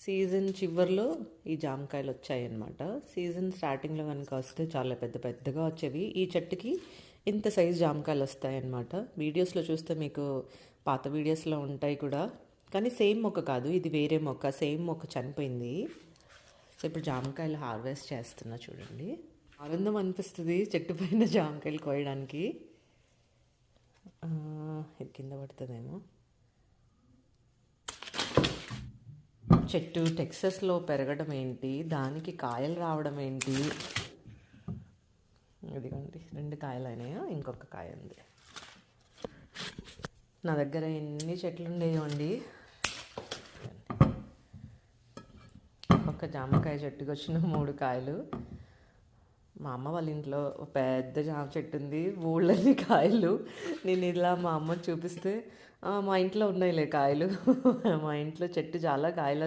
Season చివర్లో ఈ జామకాయలు వచ్చాయన్నమాట. సీజన్ స్టార్టింగ్లో కనుక వస్తే చాలా పెద్ద పెద్దగా వచ్చేవి. ఈ చెట్టుకి ఇంత సైజు జామకాయలు వస్తాయన్నమాట. వీడియోస్లో చూస్తే మీకు పాత వీడియోస్లో ఉంటాయి కూడా, కానీ సేమ్ మొక్క కాదు, ఇది వేరే మొక్క. సేమ్ మొక్క చనిపోయింది. సో ఇప్పుడు జామకాయలు హార్వెస్ట్ చేస్తున్నా చూడండి. ఆనందం అనిపిస్తుంది చెట్టు పైన జామకాయలు కోయడానికి. ఇది కింద పడుతుందేమో. చెట్టు టెక్సస్లో పెరగడం ఏంటి, దానికి కాయలు రావడం ఏంటి. ఇదిగోండి 2 కాయలు అయినాయో, ఇంకొక కాయ ఉంది. నా దగ్గర ఎన్ని చెట్లు ఉండేవండి. ఒక జామకాయ చెట్టుకి వచ్చిన 3 కాయలు. మా అమ్మ వాళ్ళ ఇంట్లో పెద్ద జామ చెట్టు ఉంది, ఊళ్ళని కాయలు. నేను ఇలా మా అమ్మ చూపిస్తే మా ఇంట్లో ఉన్నాయిలే కాయలు. మా ఇంట్లో చెట్టు చాలా కాయలు